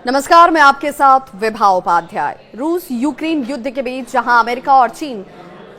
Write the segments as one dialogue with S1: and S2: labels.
S1: नमस्कार, मैं आपके साथ विभा उपाध्याय। रूस यूक्रेन युद्ध के बीच जहां अमेरिका और चीन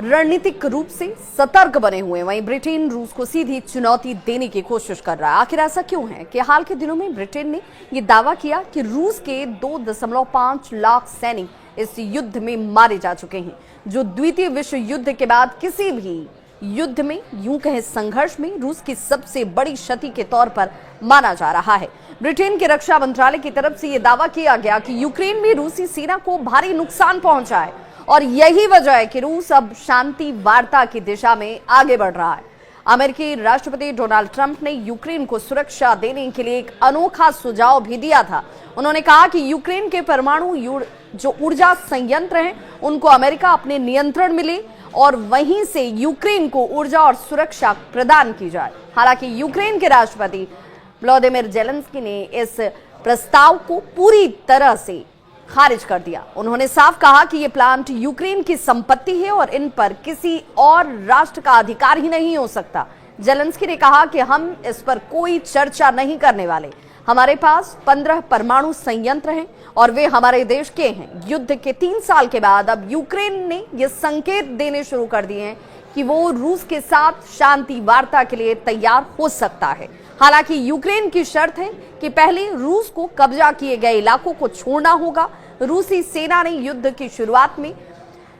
S1: रणनीतिक रूप से सतर्क बने हुए, वहीं ब्रिटेन रूस को सीधी चुनौती देने की कोशिश कर रहा है। आखिर ऐसा क्यों है कि हाल के दिनों में ब्रिटेन ने यह दावा किया कि रूस के 2.5 लाख सैनिक इस युद्ध में मारे जा चुके हैं, जो द्वितीय विश्व युद्ध के बाद किसी भी युद्ध में, यूं कहें संघर्ष में, रूस की सबसे बड़ी क्षति के तौर पर माना जा रहा है। ब्रिटेन के रक्षा मंत्रालय की तरफ से यह दावा किया गया कि यूक्रेन में रूसी सेना को भारी नुकसान पहुंचा है और यही वजह है कि रूस अब शांति वार्ता की दिशा में आगे बढ़ रहा है। अमेरिकी राष्ट्रपति डोनाल्ड ट्रंप ने यूक्रेन को सुरक्षा देने के लिए एक अनोखा सुझाव भी दिया था। उन्होंने कहा कि यूक्रेन के परमाणु जो ऊर्जा संयंत्र हैं, उनको अमेरिका अपने नियंत्रण में ले और वहीं से यूक्रेन को ऊर्जा और सुरक्षा प्रदान की जाए। हालांकि यूक्रेन के राष्ट्रपति व्लादिमीर ज़ेलेंस्की ने इस प्रस्ताव को पूरी तरह से खारिज कर दिया। उन्होंने साफ कहा कि ये प्लांट यूक्रेन की संपत्ति है और इन पर किसी और राष्ट्र का अधिकार ही नहीं हो सकता। ज़ेलेंस्की ने कहा कि हम इस पर कोई चर्चा नहीं करने वाले। हमारे पास 15 परमाणु संयंत्र हैं और वे हमारे देश के हैं। युद्ध के 3 साल के बाद अब यूक्रेन ने ये संकेत देने शुरू कर दिए हैं कि वो रूस के साथ शांति वार्ता के लिए तैयार हो सकता है। हालांकि यूक्रेन की शर्त है कि पहले रूस को कब्जा किए गए इलाकों को छोड़ना होगा। रूसी सेना ने युद्ध की शुरुआत में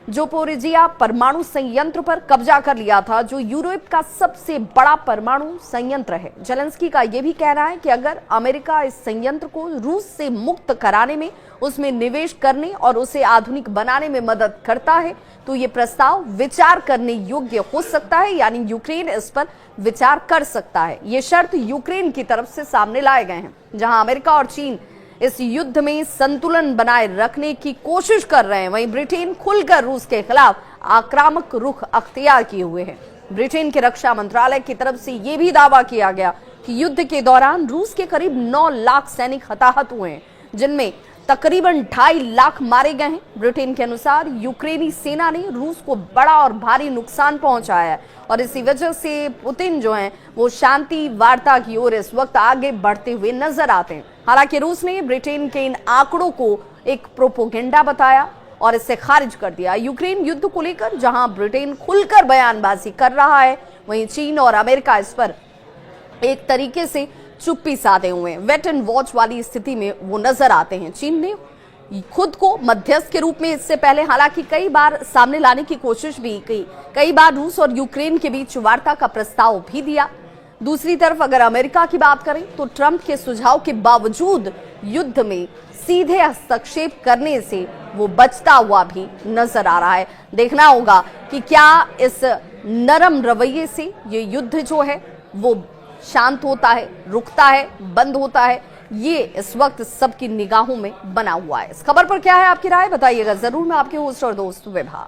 S1: ज़पोरिजिया परमाणु संयंत्र पर कब्जा कर लिया था, जो यूरोप का सबसे बड़ा परमाणु संयंत्र है। ज़ेलेंस्की का यह भी कहना है कि अगर अमेरिका इस संयंत्र को रूस से मुक्त कराने में, उसमें निवेश करने और उसे आधुनिक बनाने में मदद करता है, तो ये प्रस्ताव विचार करने योग्य हो सकता है, यानी यूक्रेन इस पर विचार कर सकता है। ये शर्त यूक्रेन की तरफ से सामने लाए गए हैं। जहां अमेरिका और चीन इस युद्ध में संतुलन बनाए रखने की कोशिश कर रहे हैं, वहीं ब्रिटेन खुलकर रूस के खिलाफ आक्रामक रुख अख्तियार किए हुए है। ब्रिटेन के रक्षा मंत्रालय की तरफ से यह भी दावा किया गया कि युद्ध के दौरान रूस के करीब 9 लाख सैनिक हताहत हुए हैं, जिनमें तकरीबन 2.5 लाख मारे गए हैं। ब्रिटेन के अनुसार यूक्रेनी सेना ने रूस को बड़ा और भारी नुकसान पहुंचाया है और इसी वजह से पुतिन जो हैं वो शांति वार्ता की ओर इस वक्त आगे बढ़ते हुए नजर आते हैं। हालांकि रूस ने ब्रिटेन के इन आंकड़ों को एक प्रोपोगेंडा बताया और इसे खारिज कर दिया। यूक्रेन युद्ध को लेकर जहां ब्रिटेन खुलकर बयानबाजी कर रहा है, वहीं चीन और अमेरिका इस पर एक तरीके से चुप्पी साधे हुए हैं। वेट एंड वॉच वाली स्थिति में वो नजर आते हैं। चीन ने खुद को मध्यस्थ के रूप में इससे पहले हालांकि कई बार सामने लाने की कोशिश भी की। कई बार रूस और यूक्रेन के बीच वार्ता का प्रस्ताव भी दिया। दूसरी तरफ अगर अमेरिका की बात करें तो ट्रंप के सुझाव के बावजूद युद्ध में सीधे हस्तक्षेप करने से वो बचता हुआ भी नजर आ रहा है। देखना होगा कि क्या इस नरम रवैये से ये युद्ध जो है वो शांत होता है, रुकता है, बंद होता है। ये इस वक्त सबकी निगाहों में बना हुआ है। इस खबर पर क्या है आपकी राय, बताइएगा जरूर। मैं आपके होस्ट और दोस्त विभा।